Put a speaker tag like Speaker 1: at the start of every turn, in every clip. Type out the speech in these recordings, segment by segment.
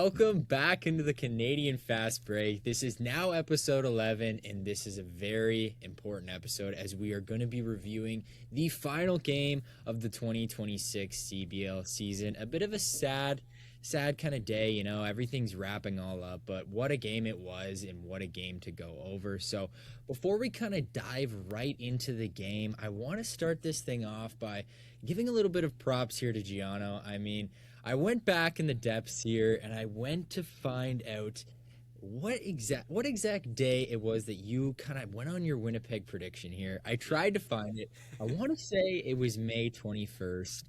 Speaker 1: welcome back into the Canadian Fast Break. This is now episode 11, and this is a very important episode as we are going to be reviewing the final game of the 2026 CBL season. A bit of a sad kind of day, everything's wrapping all up, but what a game it was and what a game to go over. So before we kind of dive right into the game, I want to start this thing off by giving a little bit of props here to Geono. I went back in the depths here and I went to find out what exact day it was that you kind of went on your Winnipeg prediction here. I tried to find it. I want to say it was May 21st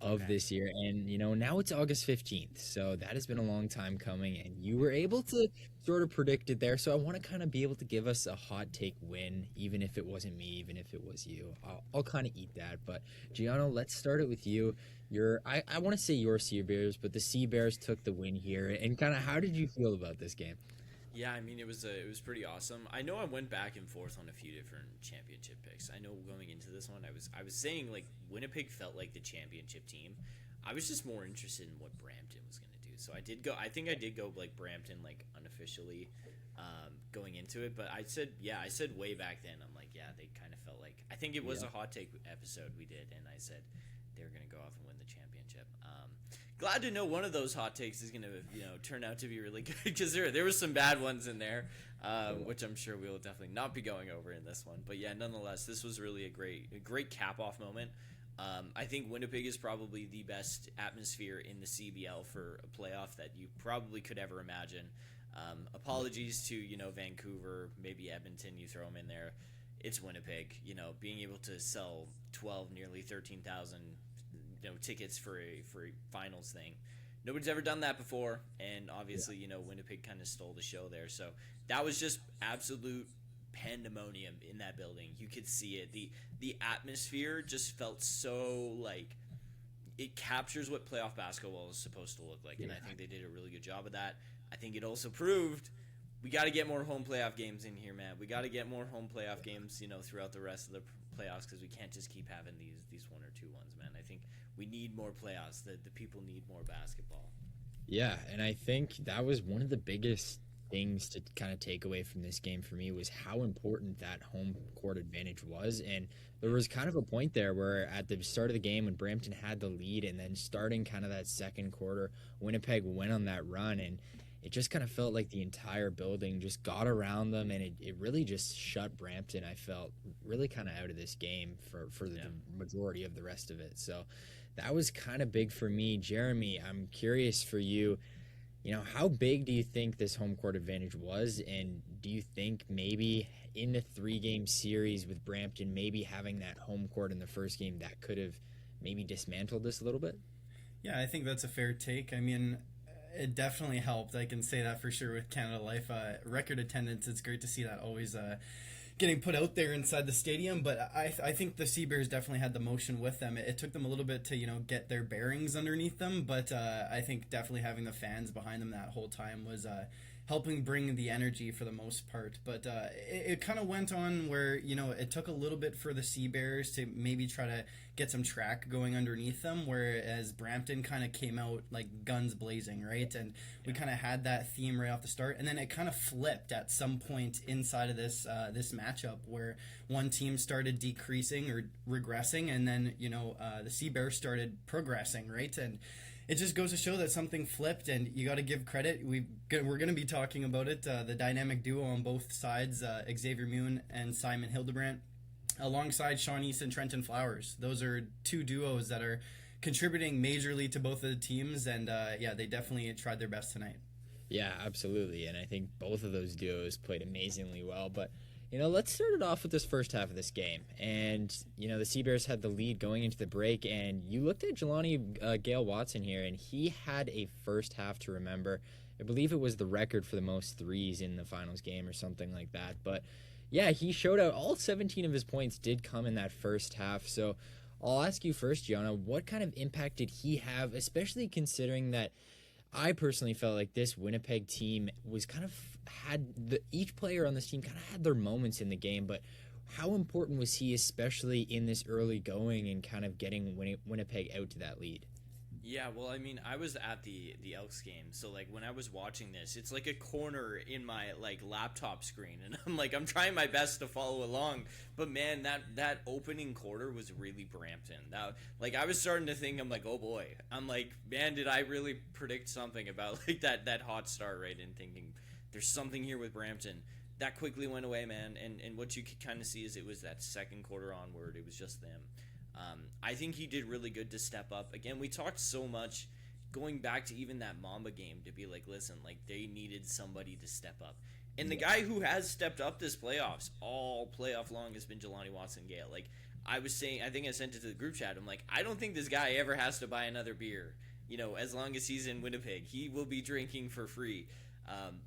Speaker 1: of this year, and now it's August 15th, so that has been a long time coming, and you were able to sort of predict it there. So I want to kind of be able to give us a hot take win, even if it wasn't me, even if it was you. I'll kind of eat that. But Geono, let's start it with you. I want to say your Sea Bears, but the Sea Bears took the win here, and kind of how did you feel about this game?
Speaker 2: Yeah, it was pretty awesome. I know I went back and forth on a few different championship picks. I know going into this one, I was saying like Winnipeg felt like the championship team. I was just more interested in what Brampton was going to do. So I did go. I think I did go like Brampton like unofficially going into it. But I said way back then. I'm like, yeah, they kind of felt like. I think it was a hot take episode we did, and I said they were going to go off and win the championship. Glad to know one of those hot takes is going to turn out to be really good, because there was some bad ones in there, which I'm sure we will definitely not be going over in this one. But yeah, nonetheless, this was really a great cap off moment. I think Winnipeg is probably the best atmosphere in the CBL for a playoff that you probably could ever imagine. Apologies to Vancouver, maybe Edmonton, you throw them in there. It's Winnipeg. Being able to sell 12, nearly 13,000 tickets for a finals thing. Nobody's ever done that before, and obviously, Winnipeg kind of stole the show there. So that was just absolute pandemonium in that building. You could see it. The atmosphere just felt so like it captures what playoff basketball is supposed to look like, and I think they did a really good job of that. I think it also proved we got to get more home playoff games in here, man. We got to get more home playoff games, throughout the rest of the playoffs, because we can't just keep having these 1 or 2 ones, man. I think we need more playoffs. The people need more basketball.
Speaker 1: Yeah, and I think that was one of the biggest things to kind of take away from this game for me, was how important that home court advantage was. And there was kind of a point there where at the start of the game when Brampton had the lead, and then starting kind of that second quarter, Winnipeg went on that run, and it just kind of felt like the entire building just got around them, and it really just shut Brampton, I felt, really kind of out of this game for the majority of the rest of it. So that was kind of big for me. Jeremy, I'm curious for you, how big do you think this home court advantage was? And do you think maybe in the 3-game series with Brampton, maybe having that home court in the first game, that could have maybe dismantled this a little bit?
Speaker 3: Yeah, I think that's a fair take. It definitely helped. I can say that for sure with Canada Life. Record attendance, it's great to see that always getting put out there inside the stadium. But I think the Sea Bears definitely had the motion with them. It took them a little bit to get their bearings underneath them. But I think definitely having the fans behind them that whole time was helping bring the energy for the most part. But it kind of went on where, it took a little bit for the Sea Bears to maybe try to get some track going underneath them, whereas Brampton kind of came out like guns blazing, right? And we kind of had that theme right off the start, and then it kind of flipped at some point inside of this matchup where one team started decreasing or regressing, and then the Sea Bears started progressing, right? And it just goes to show that something flipped, and you got to give credit. We're going to be talking about it, the dynamic duo on both sides, Xavier Moon and Simon Hildebrandt, alongside Sean East and Trenton Flowers. Those are 2 duos that are contributing majorly to both of the teams, and they definitely tried their best tonight.
Speaker 1: Yeah, absolutely, and I think both of those duos played amazingly well. But let's start it off with this first half of this game. And, the Sea Bears had the lead going into the break, and you looked at Jelani Gale Watson here, and he had a first half to remember. I believe it was the record for the most threes in the finals game or something like that. But, yeah, he showed out. All 17 of his points did come in that first half. So I'll ask you first, Gianna, what kind of impact did he have, especially considering that I personally felt like this Winnipeg team was kind of each player on this team kind of had their moments in the game, but how important was he, especially in this early going and kind of getting Winnipeg out to that lead?
Speaker 2: Yeah, well, I mean, I was at the Elks game, so like when I was watching this, it's like a corner in my like laptop screen, and I'm trying my best to follow along, but man, that opening quarter was really Brampton. That like I was starting to think, I'm like, oh boy, I'm like, man, did I really predict something about like that hot start, right? And thinking there's something here with Brampton. That quickly went away, man, and what you could kind of see is it was that second quarter onward, it was just them. I think he did really good to step up. Again, we talked so much going back to even that Mamba game to be like, listen, like they needed somebody to step up. And the guy who has stepped up this playoffs, all playoff long, has been Jelani Watson-Gale. Like I was saying, I think I sent it to the group chat. I'm like, I don't think this guy ever has to buy another beer. You know, as long as he's in Winnipeg, he will be drinking for free.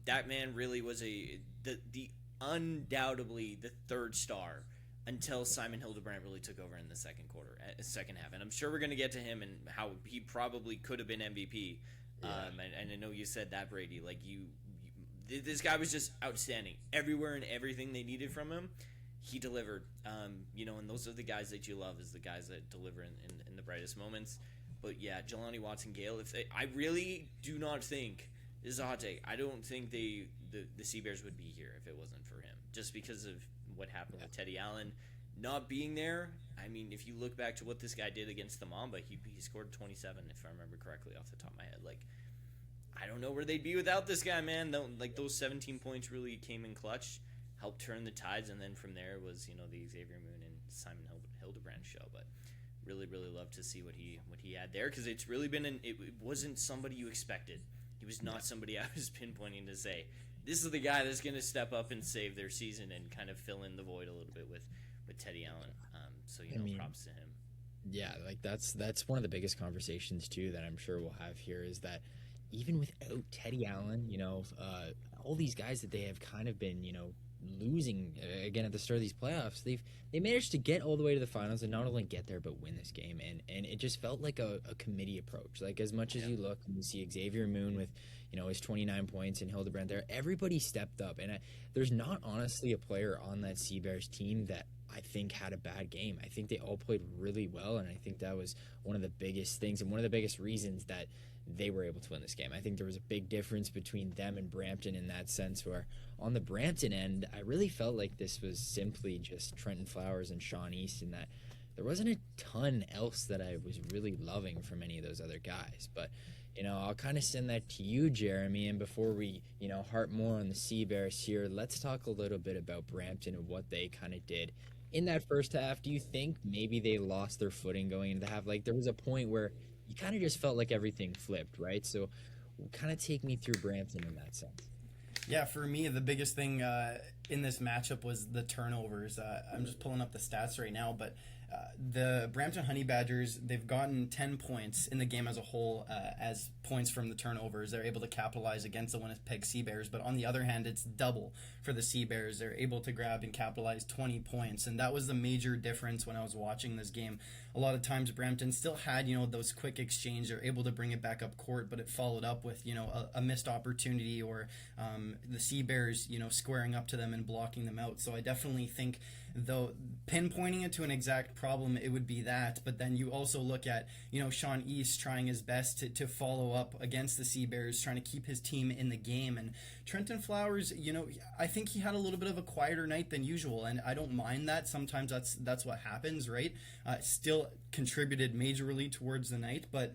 Speaker 2: That man really was the undoubtedly the third star until Simon Hildebrand really took over in the second half. And I'm sure we're going to get to him and how he probably could have been MVP. Yeah. And I know you said that, Brady. Like this guy was just outstanding everywhere and everything they needed from him. He delivered. And those are the guys that you love, is the guys that deliver in the brightest moments. But yeah, Jelani Watson-Gale. I really do not think, this is a hot take, I don't think the Sea Bears would be here if it wasn't for him, just because of what happened with Teddy Allen not being there. I mean, if you look back to what this guy did against the Mamba, he scored 27, if I remember correctly off the top of my head. Like, I don't know where they'd be without this guy, man. Like, those 17 points really came in clutch, helped turn the tides, and then from there was, the Xavier Moon and Simon Hildebrand show. But really, really love to see what he had there, because it's really been it wasn't somebody you expected. He was not somebody I was pinpointing to say, this is the guy that's going to step up and save their season and kind of fill in the void a little bit with Teddy Allen. Props to him.
Speaker 1: Yeah, like that's one of the biggest conversations too that I'm sure we'll have here, is that even without Teddy Allen, all these guys that they have kind of been, losing again at the start of these playoffs, they managed to get all the way to the finals and not only get there but win this game, and it just felt like a committee approach. Like, as much as you look and you see Xavier Moon with his 29 points and Hildebrand there, everybody stepped up, and there's not honestly a player on that Sea Bears team that I think had a bad game. I think they all played really well, and I think that was one of the biggest things and one of the biggest reasons that they were able to win this game. I think there was a big difference between them and Brampton in that sense, where on the Brampton end, I really felt like this was simply just Trenton Flowers and Sean East, and that there wasn't a ton else that I was really loving from any of those other guys. But, I'll kind of send that to you, Jeremy, and before we, harp more on the Sea Bears here, let's talk a little bit about Brampton and what they kind of did in that first half. Do you think maybe they lost their footing going into the half? Like, there was a point where you kind of just felt like everything flipped, right? So kind of take me through Brampton in that sense.
Speaker 3: Yeah, for me, the biggest thing in this matchup was the turnovers. I'm just pulling up the stats right now, but the Brampton Honey Badgers, they've gotten 10 points in the game as a whole as points from the turnovers. They're able to capitalize against the Winnipeg Sea Bears, but on the other hand, it's double for the Sea Bears. They're able to grab and capitalize 20 points, and that was the major difference when I was watching this game. A lot of times Brampton still had, those quick exchanges. They're able to bring it back up court, but it followed up with, a missed opportunity, or the Sea Bears, squaring up to them and blocking them out. So I definitely think, though, pinpointing it to an exact problem, it would be that. But then you also look at, Sean East trying his best to follow up against the Sea Bears, trying to keep his team in the game. And Trenton Flowers, I think he had a little bit of a quieter night than usual, and I don't mind that. Sometimes that's what happens, right? Still contributed majorly towards the night, but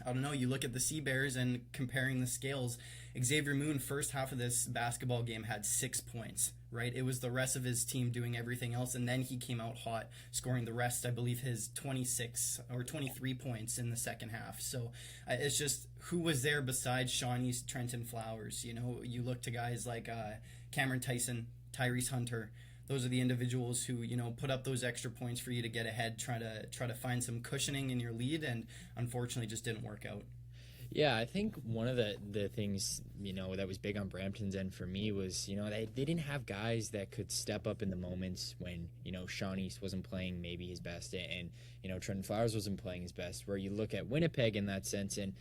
Speaker 3: I don't know, you look at the Sea Bears and comparing the scales, Xavier Moon, first half of this basketball game, had 6 points, right? It was the rest of his team doing everything else, and then he came out hot, scoring the rest, I believe his 26 or 23 points in the second half. So it's just, who was there besides Sean East, Trenton Flowers? You look to guys like Cameron Tyson, Tyrese Hunter. Those are the individuals who, put up those extra points for you to get ahead, try to find some cushioning in your lead, and unfortunately just didn't work out.
Speaker 1: Yeah, I think one of the things, that was big on Brampton's end for me was, they didn't have guys that could step up in the moments when, Sean East wasn't playing maybe his best, and, Trenton Flowers wasn't playing his best, where you look at Winnipeg in that sense, and,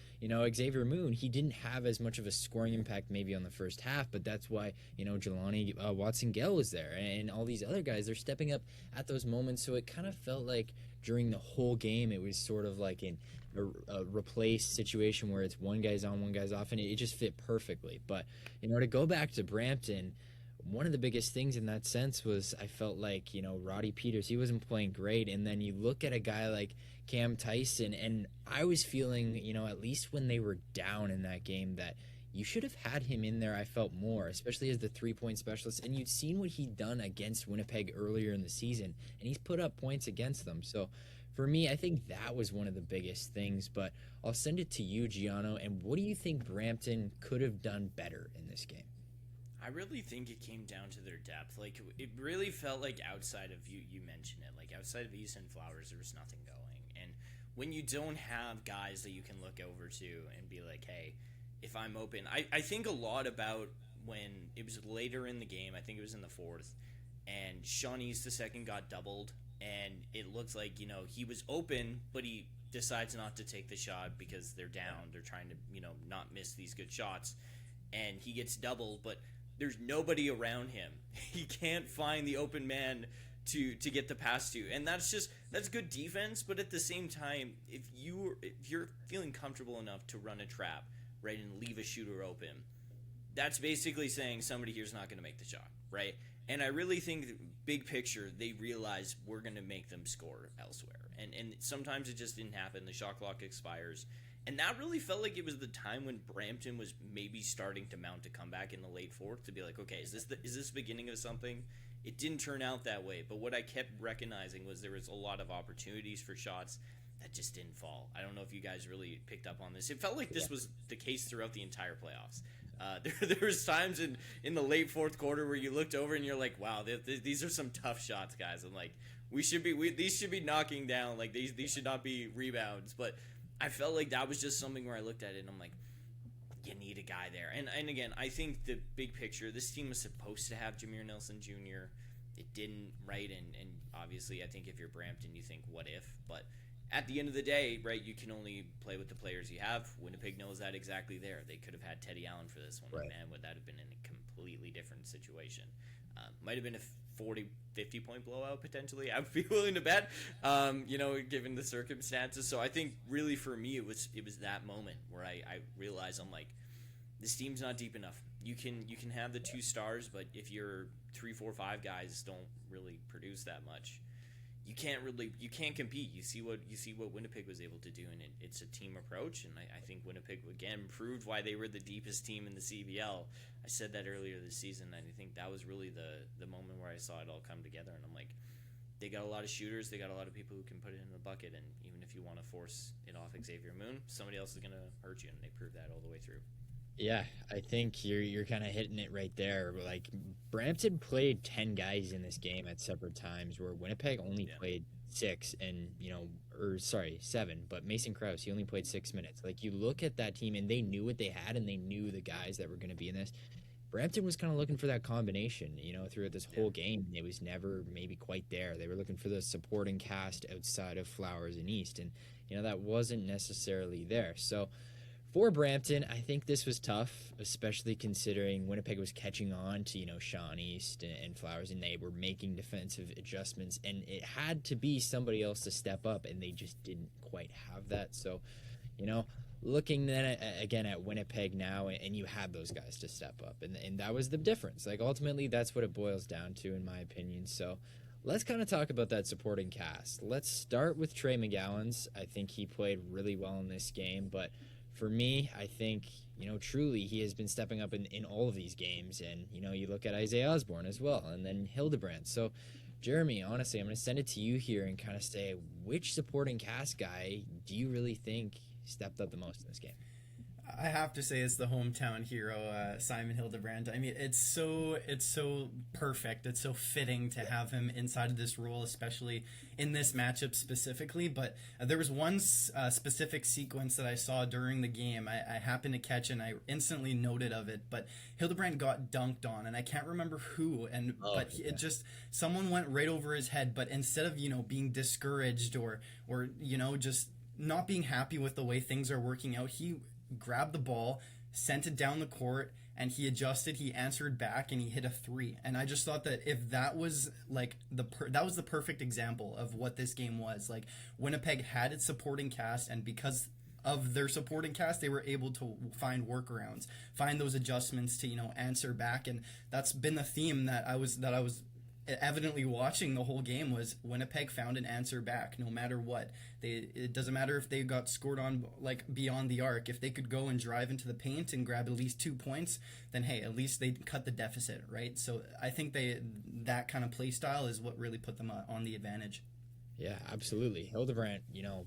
Speaker 1: Xavier Moon, he didn't have as much of a scoring impact maybe on the first half, but that's why, Jelani Watson-Gale was there, and all these other guys, they're stepping up at those moments, so it kind of felt like during the whole game, it was sort of like an a replace situation where it's one guy's on, one guy's off, and it just fit perfectly. But to go back to Brampton, one of the biggest things in that sense was I felt like, Roddy Peters, he wasn't playing great. And then you look at a guy like Cam Tyson, and I was feeling, at least when they were down in that game, that you should have had him in there, I felt more, especially as the 3-point specialist. And you'd seen what he'd done against Winnipeg earlier in the season, and he's put up points against them. So for me, I think that was one of the biggest things. But I'll send it to you, Geono. And what do you think Brampton could have done better in this game?
Speaker 2: I really think it came down to their depth. Like, it really felt like outside of you mentioned it, like outside of Easton Flowers, there was nothing going. And when you don't have guys that you can look over to and be like, hey, if I'm open, I think a lot about when it was later in the game, I think it was in the fourth, and Sean East II got doubled, and it looked like, he was open, but he decides not to take the shot because they're down. They're trying to, not miss these good shots, and he gets doubled, but there's nobody around him. He can't find the open man to get the pass to, and that's good defense. But at the same time, if you're feeling comfortable enough to run a trap, right, and leave a shooter open, that's basically saying somebody here's not going to make the shot, right? And I really think, big picture, they realize we're going to make them score elsewhere, and sometimes it just didn't happen. The shot clock expires. And that really felt like it was the time when Brampton was maybe starting to mount a comeback in the late fourth, to be like, okay, is this the beginning of something? It didn't turn out that way, but what I kept recognizing was there was a lot of opportunities for shots that just didn't fall. I don't know if you guys really picked up on this. It felt like this was the case throughout the entire playoffs. There was times in the late fourth quarter where you looked over and you're like, wow, these are some tough shots, guys. I'm like, these should be knocking down. Like, these should not be rebounds, but I felt like that was just something where I looked at it and I'm like, you need a guy there. And again, I think the big picture, this team was supposed to have Jameer Nelson Jr. It didn't, right? And obviously, I think if you're Brampton, you think, what if? But at the end of the day, right, you can only play with the players you have. Winnipeg knows that exactly there. They could have had Teddy Allen for this one, right. Man, would that have been in a completely different situation? Might have been a 40, 50-point blowout potentially. I would be willing to bet, given the circumstances. So I think really for me it was that moment where I realized I'm like, this team's not deep enough. You can have the 2 stars, but if your 3, 4, 5 guys don't really produce that much, you can't compete. You see what Winnipeg was able to do, and it's a team approach. And I think Winnipeg again proved why they were the deepest team in the CEBL. I said that earlier this season, and I think that was really the moment where I saw it all come together. And I'm like, they got a lot of shooters, they got a lot of people who can put it in the bucket, and even if you want to force it off Xavier Moon, somebody else is going to hurt you, and they proved that all the way through.
Speaker 1: Yeah, I think you're kind of hitting it right there. Like, Brampton played 10 guys in this game at separate times, where Winnipeg only played 6, and 7. But Mason Krause, he only played 6 minutes. Like, you look at that team, and they knew what they had, and they knew the guys that were going to be in this. Brampton was kind of looking for that combination, throughout this whole game. It was never maybe quite there. They were looking for the supporting cast outside of Flowers and East, and that wasn't necessarily there. So for Brampton, I think this was tough, especially considering Winnipeg was catching on to, Sean East and Flowers, and they were making defensive adjustments, and it had to be somebody else to step up, and they just didn't quite have that. So, looking then again at Winnipeg now, and you had those guys to step up, and that was the difference. Like, ultimately, that's what it boils down to, in my opinion. So let's kind of talk about that supporting cast. Let's start with Trey McGowan's. I think he played really well in this game, but for me, I think, truly he has been stepping up in all of these games. And, you look at Isaiah Osborne as well, and then Hildebrand. So, Jeremy, honestly, I'm going to send it to you here and kind of say, which supporting cast guy do you really think stepped up the most in this game?
Speaker 3: I have to say it's the hometown hero, Simon Hildebrand. I mean, it's so perfect. It's so fitting to have him inside of this role, especially in this matchup specifically. But there was one specific sequence that I saw during the game I happened to catch, and I instantly noted of it. But Hildebrand got dunked on, and I can't remember who. It just, someone went right over his head. But instead of being discouraged or just not being happy with the way things are working out, he grabbed the ball, sent it down the court, and he adjusted, he answered back, and he hit a 3. And I just thought that if that was like that was the perfect example of what this game was. Like, Winnipeg had its supporting cast, and because of their supporting cast, they were able to find workarounds, find those adjustments to, answer back. And that's been the theme that I was evidently watching the whole game, was Winnipeg found an answer back no matter what. It doesn't matter if they got scored on like beyond the arc. If they could go and drive into the paint and grab at least 2 points, then hey, at least they cut the deficit, right? So I think that kind of play style is what really put them on the advantage.
Speaker 1: Yeah, absolutely. Hildebrandt,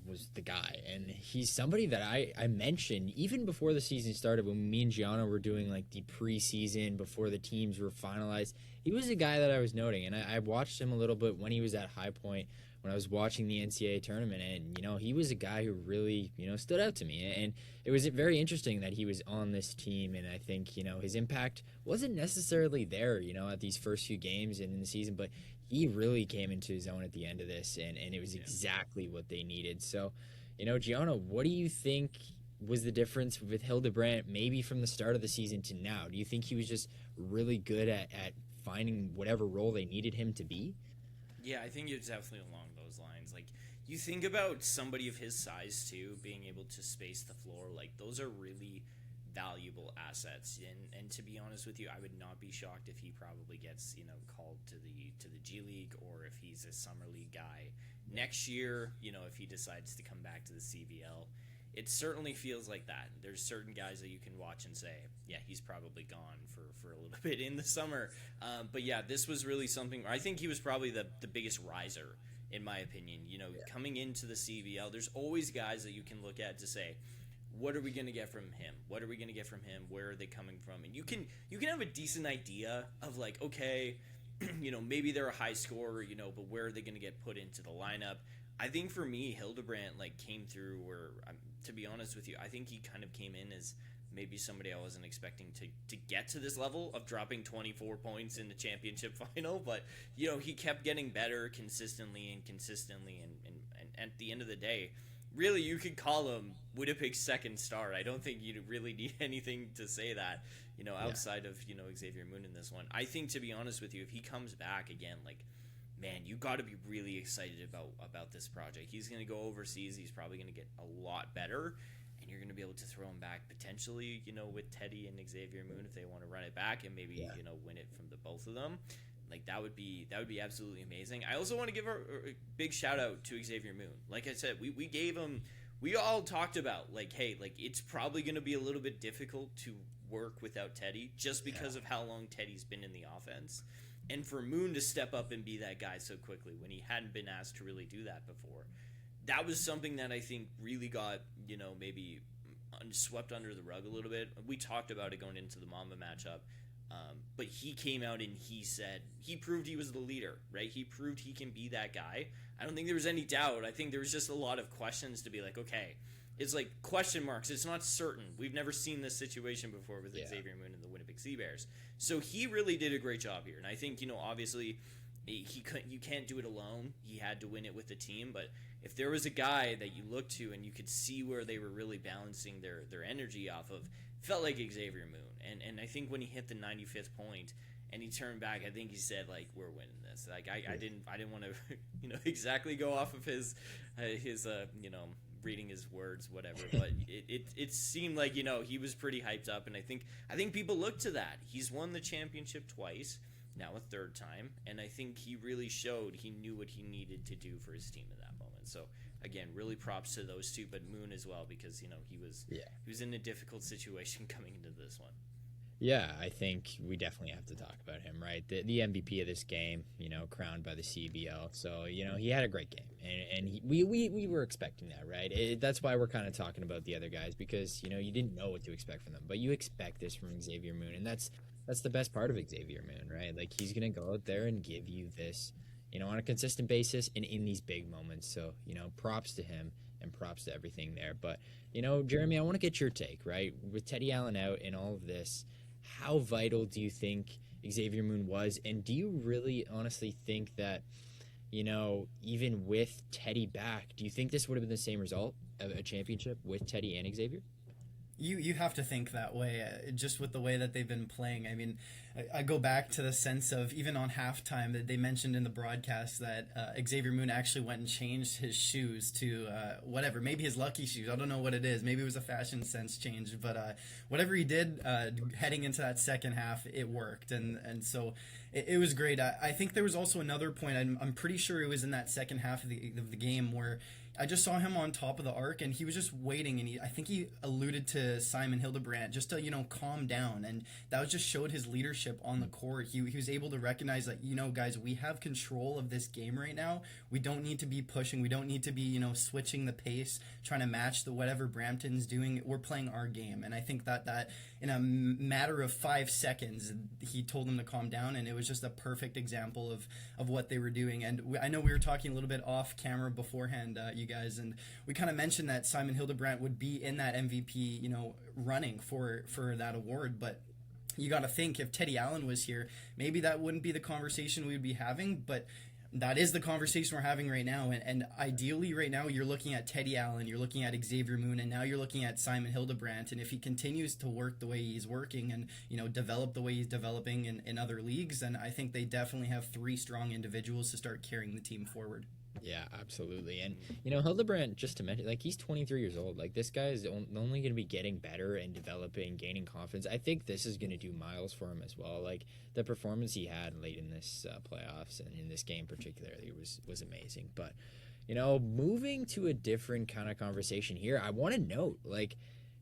Speaker 1: was the guy. And he's somebody that I mentioned even before the season started, when me and Geono were doing like the preseason before the teams were finalized. He was a guy that I was noting, and I watched him a little bit when he was at High Point, when I was watching the NCAA tournament, and he was a guy who really stood out to me. And it was very interesting that he was on this team, and I think his impact wasn't necessarily there at these first few games and in the season, but he really came into his own at the end of this, and it was exactly what they needed. So Geono, what do you think was the difference with Hildebrandt maybe from the start of the season to now? Do you think he was just really good at finding whatever role they needed him to be?
Speaker 2: Yeah, I think it's definitely along those lines. Like, you think about somebody of his size too, being able to space the floor, like those are really valuable assets. And to be honest with you, I would not be shocked if he probably gets called to the G League, or if he's a summer league guy next year. If he decides to come back to the CBL. It certainly feels like that. There's certain guys that you can watch and say, yeah, he's probably gone for a little bit in the summer. But yeah, this was really something. I think he was probably the biggest riser, in my opinion. Coming into the CBL, there's always guys that you can look at to say, what are we going to get from him? What are we going to get from him? Where are they coming from? And you can have a decent idea of like, okay, maybe they're a high scorer, but where are they going to get put into the lineup? I think for me, Hildebrandt came through where, to be honest with you, I think he kind of came in as maybe somebody I wasn't expecting to get to this level of dropping 24 points in the championship final. But, he kept getting better consistently, and at the end of the day, really, you could call him Winnipeg's second star. I don't think you really need anything to say that, outside of, Xavier Moon in this one. I think, to be honest with you, if he comes back again, man, you got to be really excited about this project. He's going to go overseas. He's probably going to get a lot better, and you're going to be able to throw him back potentially, with Teddy and Xavier Moon if they want to run it back and maybe win it from the both of them. That would be absolutely amazing. I also want to give a big shout out to Xavier Moon. Like I said, we gave him. We all talked about hey, it's probably going to be a little bit difficult to work without Teddy just because of how long Teddy's been in the offense. And for Moon to step up and be that guy so quickly when he hadn't been asked to really do that before, that was something that I think really got, maybe swept under the rug a little bit. We talked about it going into the Mamba matchup, but he came out and he proved he was the leader, right? He proved he can be that guy. I don't think there was any doubt. I think there was just a lot of questions to be like, okay, it's like question marks. It's not certain. We've never seen this situation before with Xavier Moon and the Winnipeg Sea Bears. So he really did a great job here. And I think, obviously you can't do it alone. He had to win it with the team. But if there was a guy that you looked to and you could see where they were really balancing their energy off of, felt like Xavier Moon. And I think when he hit the 95th point and he turned back, I think he said, we're winning this. I didn't want to, exactly go off of his reading his words, whatever, but it seemed like he was pretty hyped up, and I think people look to that. He's won the championship twice, now a third time, and I think he really showed he knew what he needed to do for his team in that moment. So again, really props to those two, but Moon as well, because he was in a difficult situation coming into this one.
Speaker 1: Yeah, I think we definitely have to talk about him, right? The MVP of this game, crowned by the CEBL. So, he had a great game, and we were expecting that, right? That's why we're kind of talking about the other guys, because, you didn't know what to expect from them. But you expect this from Xavier Moon, and that's the best part of Xavier Moon, right? He's going to go out there and give you this, on a consistent basis and in these big moments. So, props to him and props to everything there. But, Jeremy, I want to get your take, right? With Teddy Allen out and all of this, how vital do you think Xavier Moon was? And do you really honestly think that, even with Teddy back, do you think this would have been the same result of a championship with Teddy and Xavier?
Speaker 3: You have to think that way, just with the way that they've been playing. I mean, I go back to the sense of even on halftime that they mentioned in the broadcast that Xavier Moon actually went and changed his shoes to whatever, maybe his lucky shoes. I don't know what it is. Maybe it was a fashion sense change, but whatever he did heading into that second half, it worked, and so it was great. I think there was also another point. I'm pretty sure it was in that second half of the game where I just saw him on top of the arc, and he was just waiting, and I think he alluded to Simon Hildebrandt just to, calm down, and that was just showed his leadership on the court. He was able to recognize that, guys, we have control of this game right now. We don't need to be pushing. We don't need to be, switching the pace, trying to match whatever Brampton's doing. We're playing our game, and I think that in a matter of 5 seconds, he told them to calm down, and it was just a perfect example of what they were doing. And I know we were talking a little bit off camera beforehand, you guys, and we kind of mentioned that Simon Hildebrandt would be in that MVP, running for that award, but you got to think if Teddy Allen was here, maybe that wouldn't be the conversation we would be having, but that is the conversation we're having right now. And ideally right now you're looking at Teddy Allen, you're looking at Xavier Moon, and now you're looking at Simon Hildebrandt. And if he continues to work the way he's working and, develop the way he's developing in other leagues, then I think they definitely have 3 strong individuals to start carrying the team forward.
Speaker 1: Yeah, absolutely. And, Hildebrandt, just to mention, he's 23 years old. This guy is only going to be getting better and developing, gaining confidence. I think this is going to do miles for him as well. The performance he had late in this playoffs and in this game particularly was amazing. But, moving to a different kind of conversation here, I want to note,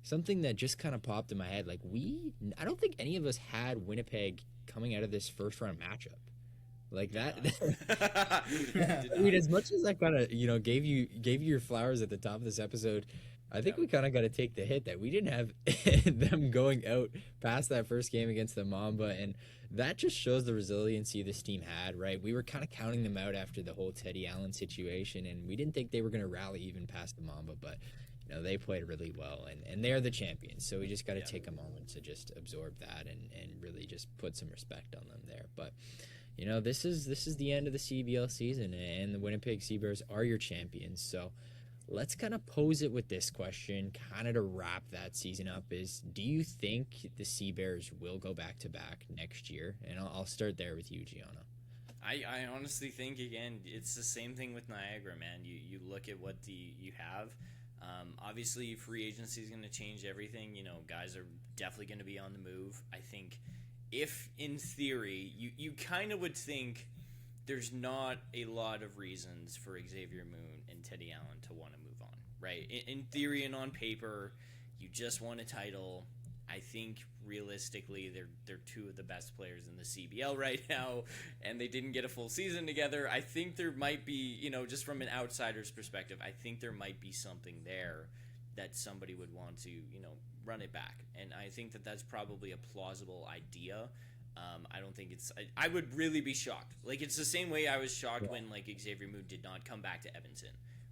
Speaker 1: something that just kind of popped in my head. I don't think any of us had Winnipeg coming out of this first-round matchup. That. I mean, as much as I kind of gave you your flowers at the top of this episode, I think we kind of got to take the hit that we didn't have them going out past that first game against the Mamba, and that just shows the resiliency this team had. Right, we were kind of counting them out after the whole Teddy Allen situation, and we didn't think they were going to rally even past the Mamba, but they played really well, and they're the champions. So we just got to take a moment to just absorb that and really just put some respect on them there, but. This is the end of the CEBL season, and the Winnipeg Sea Bears are your champions. So let's kind of pose it with this question, kind of to wrap that season up, is do you think the Sea Bears will go back-to-back next year? And I'll start there with you, Geono.
Speaker 2: I honestly think, again, it's the same thing with Niagara, man. You look at what you have. Obviously, free agency is going to change everything. Guys are definitely going to be on the move. I think if, in theory, you kind of would think there's not a lot of reasons for Xavier Moon and Teddy Allen to want to move on, right? In theory and on paper, you just won a title. I think realistically, they're 2 of the best players in the CBL right now, and they didn't get a full season together. I think there might be, just from an outsider's perspective, I think there might be something there that somebody would want to, run it back. And I think that that's probably a plausible idea. I don't think it's... I would really be shocked. It's the same way I was shocked when, Xavier Moon did not come back to Edmonton,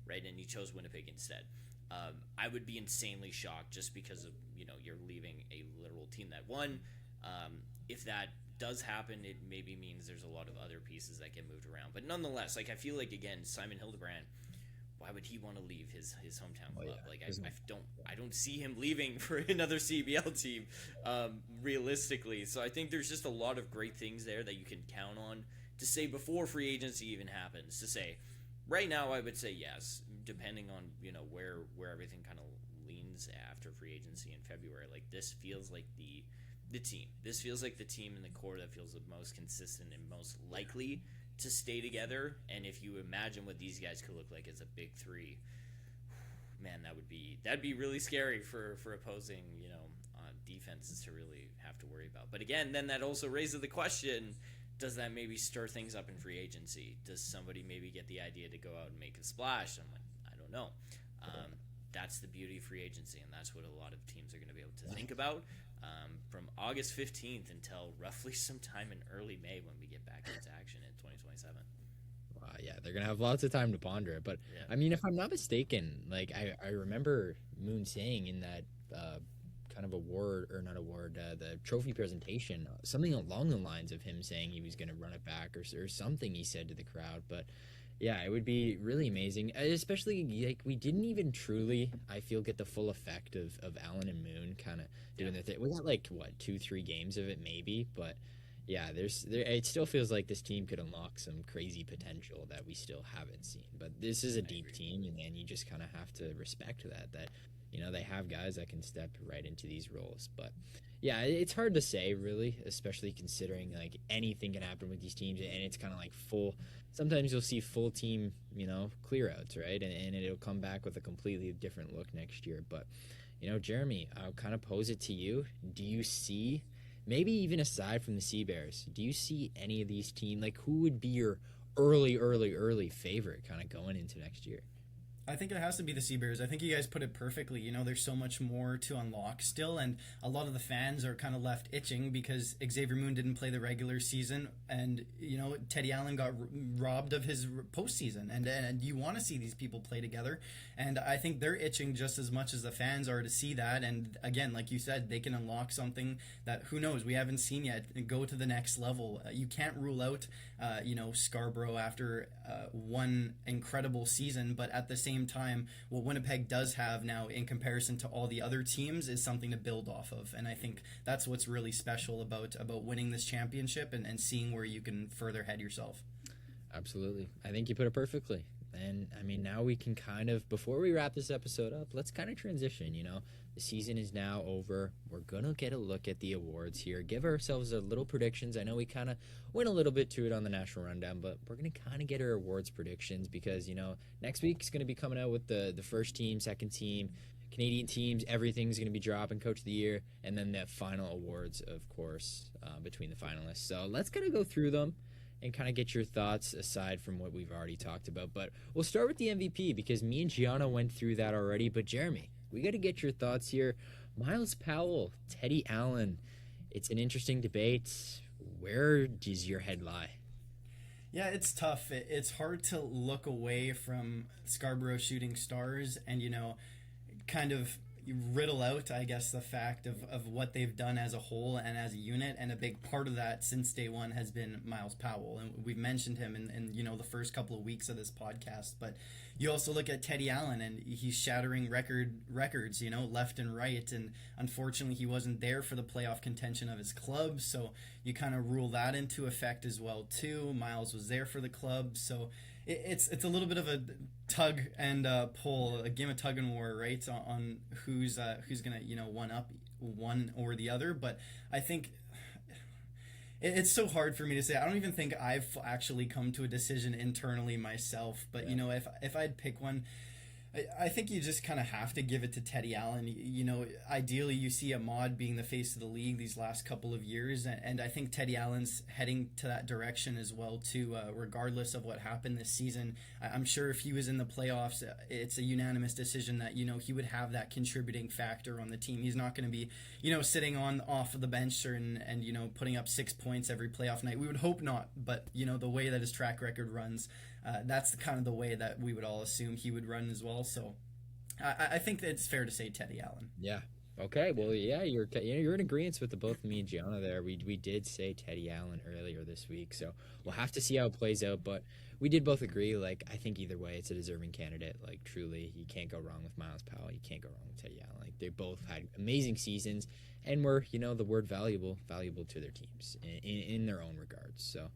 Speaker 2: right? And he chose Winnipeg instead. I would be insanely shocked just because of, you're leaving a literal team that won. If that does happen, it maybe means there's a lot of other pieces that get moved around. But nonetheless, I feel again, Simon Hildebrandt, why would he want to leave his hometown club? I don't see him leaving for another CBL team, realistically. So I think there's just a lot of great things there that you can count on to say before free agency even happens. To say, right now, I would say yes, depending on where everything kind of leans after free agency in February. This feels like the team. This feels like the team in the core that feels the most consistent and most likely to stay together. And if you imagine what these guys could look like as a big 3, man, that'd be really scary for opposing defenses to really have to worry about. But again, then that also raises the question, does that maybe stir things up in free agency? Does somebody maybe get the idea to go out and make a splash? I don't know. That's the beauty of free agency, and that's what a lot of teams are going to be able to think about from August 15th until roughly sometime in early May when we get back into action in 2027.
Speaker 1: Yeah, they're going to have lots of time to ponder it. But, I mean, if I'm not mistaken, I remember Moon saying in that kind of the trophy presentation, something along the lines of him saying he was going to run it back or something he said to the crowd. But, Yeah, it would be really amazing, especially like we didn't even truly, I feel, get the full effect of Allen and Moon kind of doing their thing. We got like what 2-3 games of it maybe, but yeah, it still feels like this team could unlock some crazy potential that we still haven't seen. But this is a
Speaker 2: I
Speaker 1: deep
Speaker 2: agree.
Speaker 1: team, and you just kind of have to respect that they have guys that can step right into these roles. But yeah, it's hard to say really, especially considering like anything can happen with these teams, and it's kind of like full. Sometimes you'll see full team, clear outs, right? And it'll come back with a completely different look next year. But, Jeremy, I'll kind of pose it to you. Do you see, maybe even aside from the Sea Bears, do you see any of these teams, like who would be your early favorite kind of going into next year?
Speaker 3: I think it has to be the Sea Bears. I think you guys put it perfectly. There's so much more to unlock still, and a lot of the fans are kind of left itching because Xavier Moon didn't play the regular season, and Teddy Allen got robbed of his postseason, and you want to see these people play together, and I think they're itching just as much as the fans are to see that. And again, like you said, they can unlock something that who knows we haven't seen yet and go to the next level. You can't rule out, Scarborough after one incredible season, but at the same time, what Winnipeg does have now in comparison to all the other teams is something to build off of. And I think that's what's really special about winning this championship and seeing where you can further head yourself.
Speaker 1: Absolutely. I think you put it perfectly. And I mean, now we can kind of, before we wrap this episode up, let's kind of transition. The season is now over. We're going to get a look at the awards here, give ourselves a little predictions. I know we kind of went a little bit to it on the national rundown, but we're going to kind of get our awards predictions because, next week is going to be coming out with the first team, second team, Canadian teams. Everything's going to be dropping, Coach of the Year, and then the final awards, of course, between the finalists. So let's kind of go through them and kind of get your thoughts aside from what we've already talked about. But we'll start with the MVP because me and Geono went through that already. But Jeremy, we got to get your thoughts here. Miles Powell, Teddy Allen. It's an interesting debate. Where does your head lie?
Speaker 3: Yeah, it's tough. It's hard to look away from Scarborough Shooting Stars and, kind of riddle out, I guess, the fact of what they've done as a whole and as a unit. And a big part of that since day one has been Miles Powell. And we've mentioned him in the first couple of weeks of this podcast. But you also look at Teddy Allen, and he's shattering records, left and right. And unfortunately, he wasn't there for the playoff contention of his club. So you kind of rule that into effect as well, too. Miles was there for the club. So it's a little bit of a tug and pull, a game of tug and war, right, on who's gonna one up one or the other. But I think it's so hard for me to say. I don't even think I've actually come to a decision internally myself. But if I'd pick one, I think you just kind of have to give it to Teddy Allen. Ideally, you see Ahmad being the face of the league these last couple of years, and I think Teddy Allen's heading to that direction as well, too, regardless of what happened this season. I'm sure if he was in the playoffs, it's a unanimous decision that, he would have that contributing factor on the team. He's not going to be, sitting off of the bench and putting up 6 points every playoff night. We would hope not, but, the way that his track record runs, that's kind of the way that we would all assume he would run as well. So I think that it's fair to say Teddy Allen.
Speaker 1: Yeah. Okay. Well, yeah, you're in agreement with the both of me and Gianna there. We did say Teddy Allen earlier this week, so we'll have to see how it plays out. But we did both agree. Like, I think either way, it's a deserving candidate. Like, truly, you can't go wrong with Miles Powell. You can't go wrong with Teddy Allen. Like, they both had amazing seasons and were, the word valuable to their teams in their own regards. So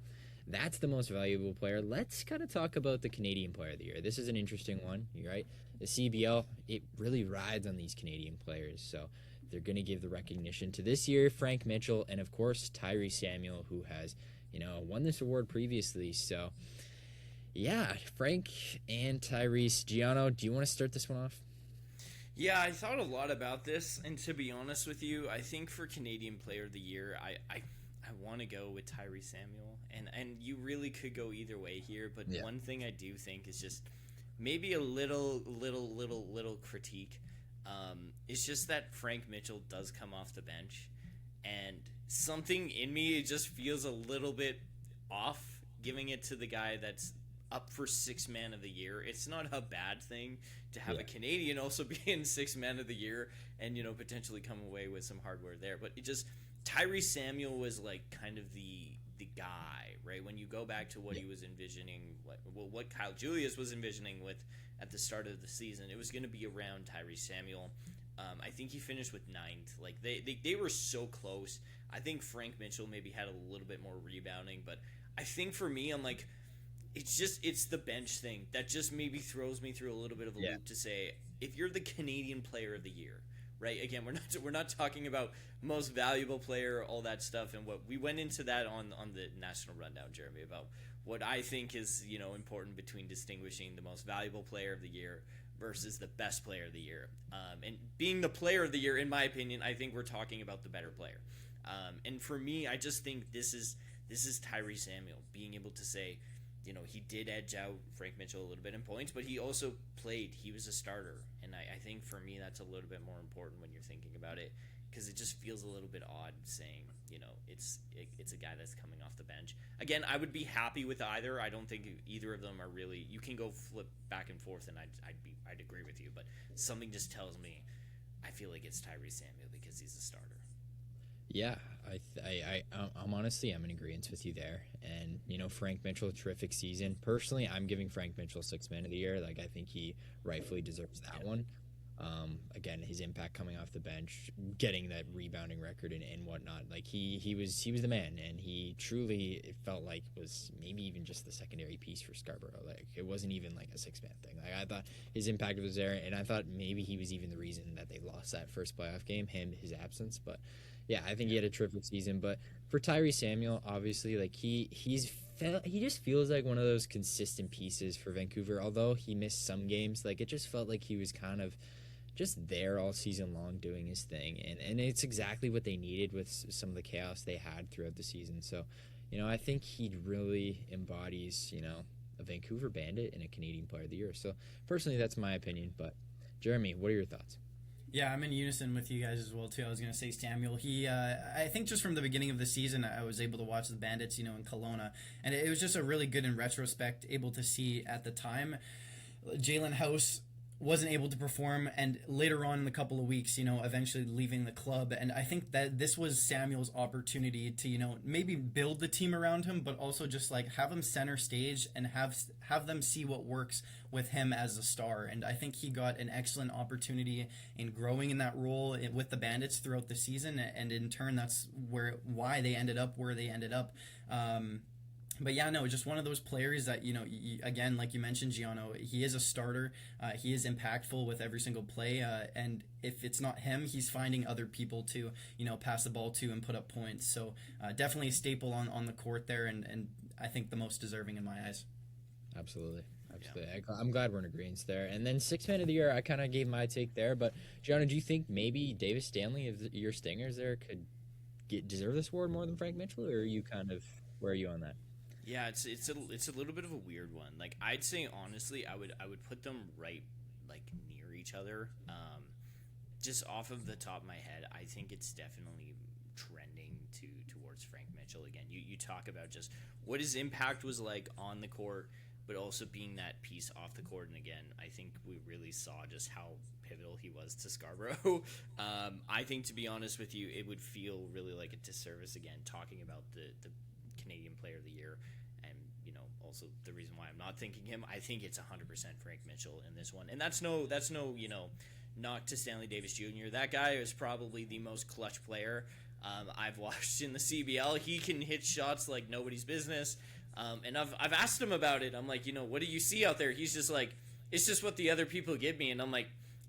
Speaker 1: that's the most valuable player. Let's kind of talk about the Canadian Player of the Year. This is an interesting one, right? The CBL, it really rides on these Canadian players. So they're going to give the recognition to this year, Frank Mitchell, and of course, Tyree Samuel, who has, won this award previously. So, yeah, Frank and Tyrese. Gianno, do you want to start this one off?
Speaker 2: Yeah, I thought a lot about this, and to be honest with you, I think for Canadian Player of the Year, I want to go with Tyree Samuel, and you really could go either way here. But one thing I do think is just maybe a little critique. It's just that Frank Mitchell does come off the bench, and something in me just feels a little bit off giving it to the guy that's up for Sixth Man of the Year. It's not a bad thing to have a Canadian also be in Sixth Man of the Year and potentially come away with some hardware there, but it just. Tyree Samuel was like kind of the the guy, right? When you go back to what he was envisioning, what Kyle Julius was envisioning with at the start of the season, it was going to be around Tyrese Samuel. I think he finished with 9th. Like they were so close. I think Frank Mitchell maybe had a little bit more rebounding, but I think for me, I'm like, it's the bench thing that just maybe throws me through a little bit of a loop to say, if you're the Canadian Player of the Year, right? Again, we're not talking about most valuable player, all that stuff, and what we went into that on the national rundown, Jeremy, about what I think is important between distinguishing the most valuable player of the year versus the best player of the year. And being the player of the year, in my opinion, I think we're talking about the better player. And for me, I just think this is Tyrese Samuel being able to say, he did edge out Frank Mitchell a little bit in points, but he also played. He was a starter. And I think for me, that's a little bit more important when you're thinking about it, because it just feels a little bit odd saying, it's a guy that's coming off the bench. Again, I would be happy with either. I don't think either of them are really. You can go flip back and forth, and I'd agree with you. But something just tells me, I feel like it's Tyrese Samuel because he's a starter.
Speaker 1: Yeah, I'm honestly, I'm in agreement with you there. And, Frank Mitchell, terrific season. Personally, I'm giving Frank Mitchell 6th man of the year. Like, I think he rightfully deserves that one. Again, his impact coming off the bench, getting that rebounding record and whatnot. Like, he was the man, and he truly, it felt like, was maybe even just the secondary piece for Scarborough. Like, it wasn't even like a 6-man thing. Like, I thought his impact was there, and I thought maybe he was even the reason that they lost that first playoff game, his absence. But yeah, I think he had a terrific season. But for Tyrese Samuel, obviously, like he just feels like one of those consistent pieces for Vancouver. Although he missed some games, like it just felt like he was kind of just there all season long doing his thing. And it's exactly what they needed with some of the chaos they had throughout the season. So, I think he really embodies, a Vancouver Bandit and a Canadian Player of the Year. So personally, that's my opinion. But Jeremy, what are your thoughts?
Speaker 3: Yeah, I'm in unison with you guys as well, too. I was going to say Samuel. He, I think just from the beginning of the season, I was able to watch the Bandits, in Kelowna. And it was just a really good, in retrospect, able to see at the time. Jalen House wasn't able to perform, and later on in the couple of weeks, eventually leaving the club. And I think that this was Samuel's opportunity to, maybe build the team around him, but also just like have him center stage and have them see what works with him as a star. And I think he got an excellent opportunity in growing in that role with the Bandits throughout the season, and in turn, that's why they ended up where they ended up. But yeah, no, just one of those players that, again, like you mentioned, Geono, he is a starter. He is impactful with every single play. And if it's not him, he's finding other people to, pass the ball to and put up points. So definitely a staple on the court there, and I think the most deserving in my eyes.
Speaker 1: Absolutely. Yeah. I'm glad we're in agreement there. And then 6th man of the year, I kind of gave my take there. But, Geono, do you think maybe Davis Stanley of your Stingers there could deserve this award more than Frank Mitchell? Or are you where are you on that?
Speaker 2: Yeah, it's a little bit of a weird one. Like, I'd say honestly, I would put them right like near each other. Just off of the top of my head, I think it's definitely trending towards Frank Mitchell. Again, you talk about just what his impact was like on the court, but also being that piece off the court. And again, I think we really saw just how pivotal he was to Scarborough. I think, to be honest with you, it would feel really like a disservice again talking about the Canadian Player of the Year, and also the reason why I'm not thinking him. I think it's 100% Frank Mitchell in this one, and that's no knock to Stanley Davis Jr. That guy is probably the most clutch player I've watched in the CBL. He can hit shots like nobody's business, and I've asked him about it. I'm like, what do you see out there? He's just like, it's just what the other people give me, and I'm like,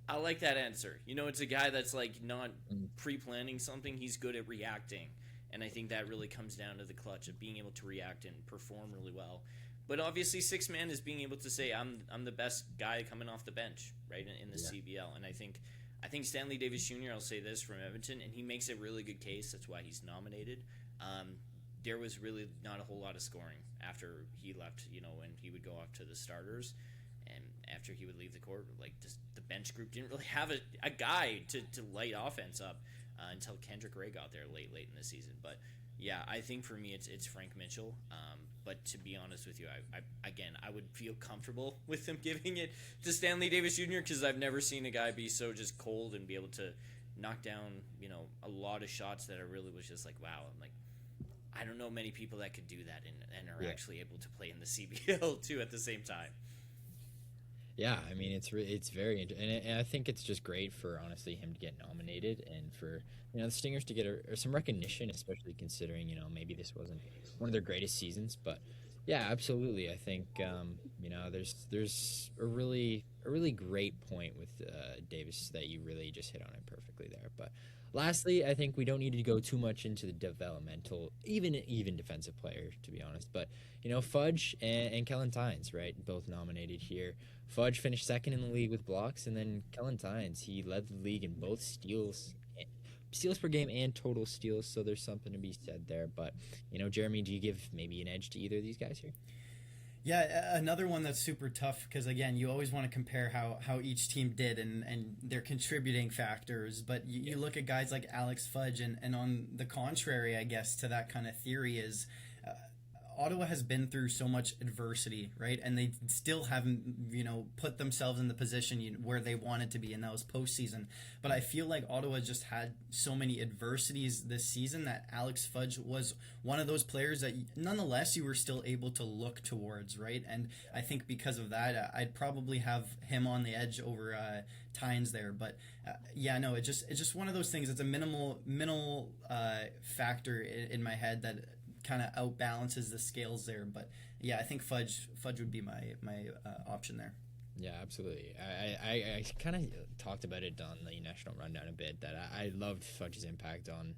Speaker 2: I like that answer. It's a guy that's like not pre-planning something. He's good at reacting. And I think that really comes down to the clutch of being able to react and perform really well. But obviously, 6th man is being able to say, I'm the best guy coming off the bench, right, in the CBL. And I think Stanley Davis Jr., I'll say this, from Edmonton, and he makes a really good case. That's why he's nominated. There was really not a whole lot of scoring after he left, when he would go off to the starters. And after he would leave the court, like, just the bench group didn't really have a guy to light offense up. Until Kendrick Ray got there late in the season. But yeah, I think for me it's Frank Mitchell. But to be honest with you, I would feel comfortable with them giving it to Stanley Davis Jr. because I've never seen a guy be so just cold and be able to knock down a lot of shots that I really was just like, wow. I'm like, I don't know many people that could do that and are actually able to play in the CBL too at the same time.
Speaker 1: Yeah, I mean it's very and I think it's just great for honestly him to get nominated and for the Stingers to get some recognition, especially considering maybe this wasn't one of their greatest seasons. But yeah, absolutely, I think there's a really great point with Davis that you really just hit on it perfectly there. But lastly, I think we don't need to go too much into the developmental, even defensive player, to be honest. But Fudge and Kellen Tynes, right, both nominated here. Fudge finished second in the league with blocks, and then Kellen Tynes, he led the league in both steals per game and total steals, so there's something to be said there. But, Jeremy, do you give maybe an edge to either of these guys here?
Speaker 3: Yeah, another one that's super tough because, again, you always want to compare how each team did and their contributing factors. But you look at guys like Alex Fudge, and on the contrary, I guess, to that kind of theory is Ottawa has been through so much adversity, right? And they still haven't, put themselves in the position where they wanted to be, and that was postseason. But I feel like Ottawa just had so many adversities this season that Alex Fudge was one of those players that nonetheless you were still able to look towards, right? And I think because of that, I'd probably have him on the edge over Tynes there. But it's just one of those things. It's a minimal factor in my head that kind of outbalances the scales there. But yeah, I think Fudge would be my option there.
Speaker 1: Yeah, absolutely. I kind of talked about it on the National Rundown a bit, that I loved Fudge's impact on,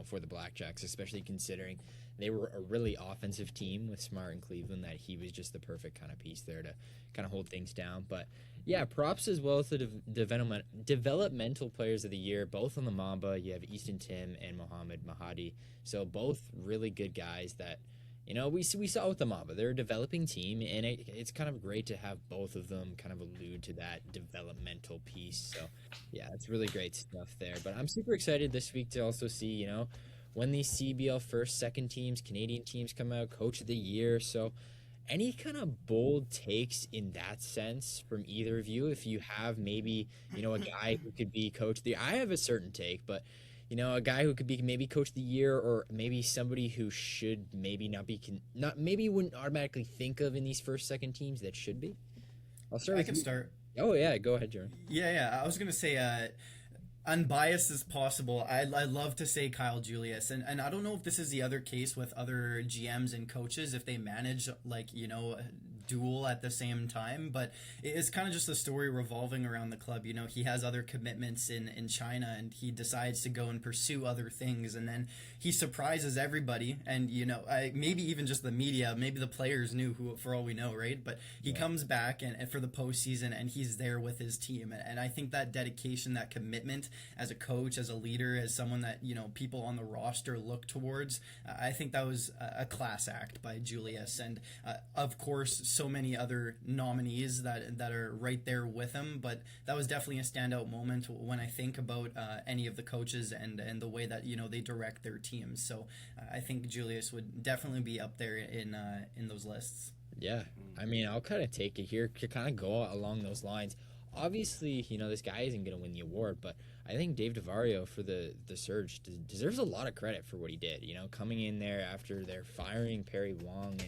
Speaker 1: for the Blackjacks, especially considering they were a really offensive team with Smart and Cleveland, that he was just the perfect kind of piece there to kind of hold things down. But yeah, props as well to the developmental players of the year, both on the Mamba. You have Easton Tim and Mohamed Mahadi. So both really good guys that, we saw with the Mamba. They're a developing team, and it's kind of great to have both of them kind of allude to that developmental piece. So yeah, it's really great stuff there. But I'm super excited this week to also see, when these CBL first, second teams, Canadian teams come out, Coach of the Year. So any kind of bold takes in that sense from either of you? If you have maybe, a guy who could be Coach of the Year. I have a certain take, but, a guy who could be maybe Coach of the Year, or maybe somebody who should maybe maybe you wouldn't automatically think of in these first, second teams that should be. I'll start with you.
Speaker 3: Start.
Speaker 1: Oh, yeah, go ahead, Jeremy.
Speaker 3: Yeah, I was going to say unbiased as possible. I love to say Kyle Julius, and I don't know if this is the other case with other GMs and coaches, if they manage dual at the same time, but it's kind of just a story revolving around the club. He has other commitments in China, and he decides to go and pursue other things, and then he surprises everybody, and maybe even just the media, maybe the players knew who, for all we know, right? But he comes back and for the postseason, and he's there with his team, and I think that dedication, that commitment as a coach, as a leader, as someone that people on the roster look towards, I think that was a class act by Julius, and of course so many other nominees that are right there with him, but that was definitely a standout moment when I think about any of the coaches and the way that they direct their teams. So I think Julius would definitely be up there in those lists.
Speaker 1: Yeah, I mean, I'll kind of take it here to kind of go along those lines. Obviously, this guy isn't going to win the award, but I think Dave DeVario for the Surge deserves a lot of credit for what he did. Coming in there after they're firing Perry Wong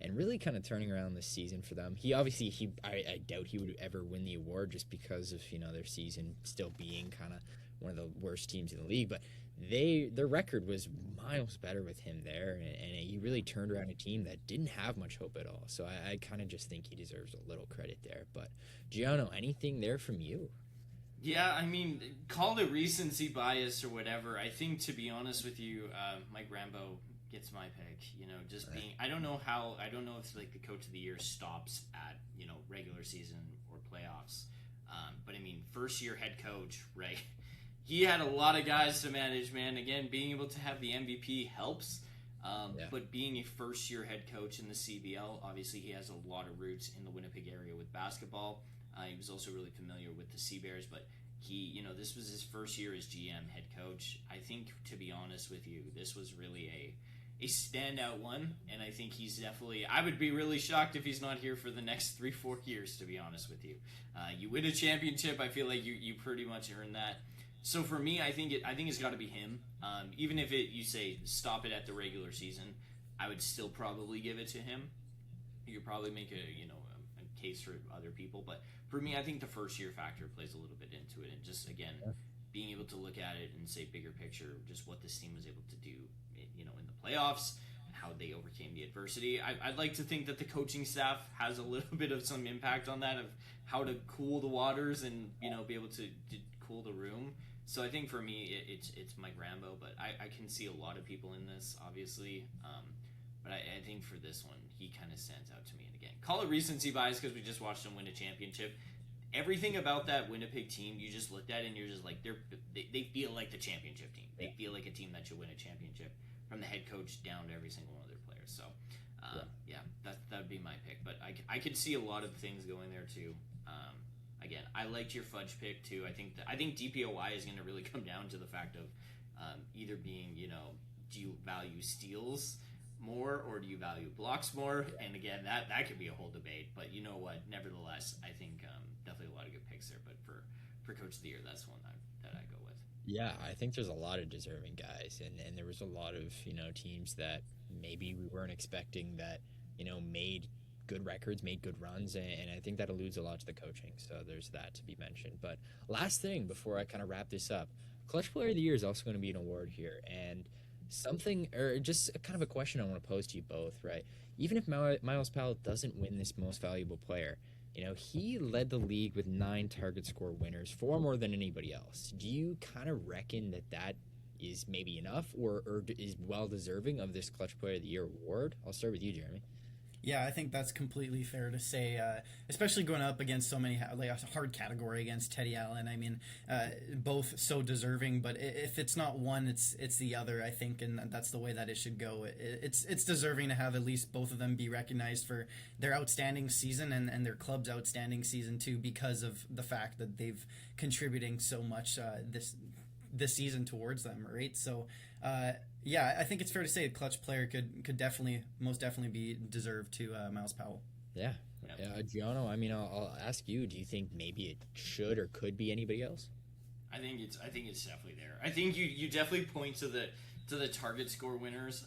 Speaker 1: and really kind of turning around this season for them. I doubt he would ever win the award just because of their season still being kind of one of the worst teams in the league, but their record was miles better with him there, and he really turned around a team that didn't have much hope at all. So I kind of just think he deserves a little credit there. But Geono, anything there from you?
Speaker 2: Yeah, I mean, call it recency bias or whatever. I think, to be honest with you, Mike Rambo gets my pick. I don't know if the Coach of the Year stops at regular season or playoffs. But I mean, first year head coach, right? He had a lot of guys to manage, man. Again, being able to have the MVP helps. But being a first-year head coach in the CBL, obviously he has a lot of roots in the Winnipeg area with basketball. He was also really familiar with the Sea Bears, but this was his first year as GM, head coach. I think, to be honest with you, this was really a standout one, and I think he's definitely... I would be really shocked if he's not here for the next 3-4 years, to be honest with you. You win a championship, I feel like you pretty much earn that. So for me, I think it's got to be him. Even if you say stop it at the regular season, I would still probably give it to him. You could probably make a case for other people, but for me, I think the first year factor plays a little bit into it, and just again, being able to look at it and say bigger picture, just what this team was able to do, in the playoffs, how they overcame the adversity. I'd like to think that the coaching staff has a little bit of some impact on that, of how to cool the waters and be able to cool the room. So I think for me, it's Mike Rambo, but I can see a lot of people in this, obviously. But I think for this one, he kind of stands out to me. And again, call it recency bias because we just watched him win a championship. Everything about that Winnipeg team, you just looked at it and you're just like, they feel like the championship team. They feel like a team that should win a championship, from the head coach down to every single one of their players. So, that would be my pick. But I could see a lot of things going there too. Again, I liked your fudge pick too. I think DPOY is going to really come down to the fact of either being, do you value steals more or do you value blocks more? And again, that could be a whole debate. But you know what? Nevertheless, I think definitely a lot of good picks there. But for Coach of the Year, that's one that I go with.
Speaker 1: Yeah, I think there's a lot of deserving guys, and there was a lot of teams that maybe we weren't expecting that made good records, made good runs, and I think that alludes a lot to the coaching. So there's that to be mentioned. But last thing before I kind of wrap this up, Clutch Player of the Year is also going to be an award here, and something, or just kind of a question I want to pose to you both, right? Even if Miles Powell doesn't win this Most Valuable Player, he led the league with 9 target score winners, 4 more than anybody else. Do you kind of reckon that is maybe enough, or is well deserving of this Clutch Player of the Year award? I'll start with you, Jeremy.
Speaker 3: Yeah, I think that's completely fair to say, especially going up against so many, like a hard category against Teddy Allen. I mean, both so deserving, but if it's not one, it's the other, I think, and that's the way that it should go. It's deserving to have at least both of them be recognized for their outstanding season and their club's outstanding season too, because of the fact that they've contributing so much this season towards them, right? So, yeah, I think it's fair to say a clutch player could most definitely be deserved to Miles Powell.
Speaker 1: Yeah. Geono, I mean, I'll ask you, do you think maybe it should or could be anybody else?
Speaker 2: I think it's definitely there. I think you definitely point to the target score winners.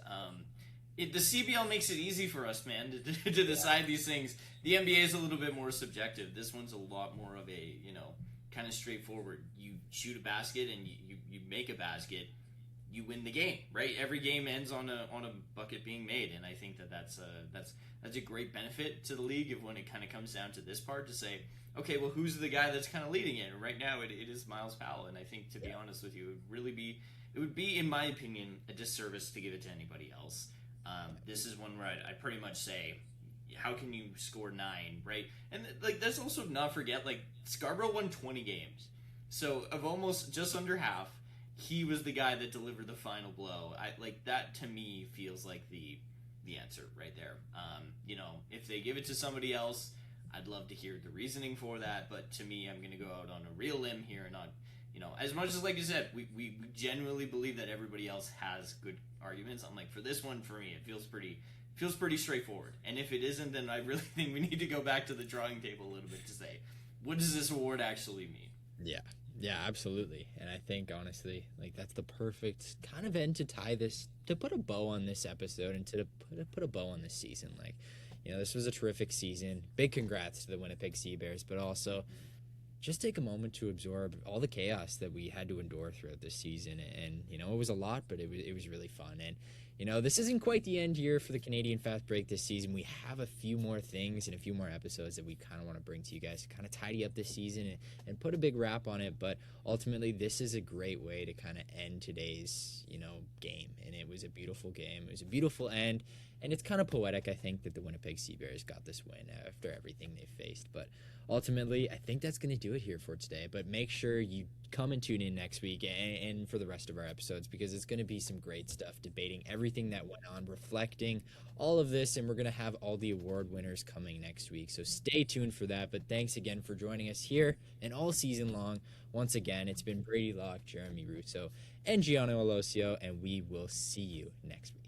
Speaker 2: The CBL makes it easy for us, man, to decide these things. The NBA is a little bit more subjective. This one's a lot more of a kind of straightforward. You shoot a basket and you make a basket, you win the game, right? Every game ends on a bucket being made, and I think that's a great benefit to the league of when it kind of comes down to this part to say, okay, well, who's the guy that's kind of leading it? And right now, it is Miles Powell, and I think, to be honest with you, it would be, in my opinion, a disservice to give it to anybody else. This is one where I pretty much say, how can you score 9, right? And let's also not forget, Scarborough won 20 games, so of almost just under half, he was the guy that delivered the final blow. That to me feels like the answer right there. If they give it to somebody else, I'd love to hear the reasoning for that. But to me, I'm going to go out on a real limb here and not, as much as, like you said, we genuinely believe that everybody else has good arguments. I'm like, for this one, for me, it feels pretty straightforward. And if it isn't, then I really think we need to go back to the drawing table a little bit to say, what does this award actually mean?
Speaker 1: Yeah, absolutely. And I think, honestly, that's the perfect kind of end to tie this, to put a bow on this episode and to put a bow on this season. This was a terrific season. Big congrats to the Winnipeg Sea Bears, but also just take a moment to absorb all the chaos that we had to endure throughout this season. And, it was a lot, but it was really fun. And, this isn't quite the end here for the Canadian Fast Break this season. We have a few more things and a few more episodes that we kind of want to bring to you guys to kind of tidy up this season and put a big wrap on it. But ultimately, this is a great way to kind of end today's, game. And it was a beautiful game. It was a beautiful end. And it's kind of poetic, I think, that the Winnipeg Sea Bears got this win after everything they faced. But ultimately, I think that's going to do it here for today. But make sure you come and tune in next week and for the rest of our episodes, because it's going to be some great stuff, debating everything that went on, reflecting all of this, and we're going to have all the award winners coming next week. So stay tuned for that. But thanks again for joining us here and all season long. Once again, it's been Brady, Locke, Jeremy, Russo, and Geono Aloisio, and we will see you next week.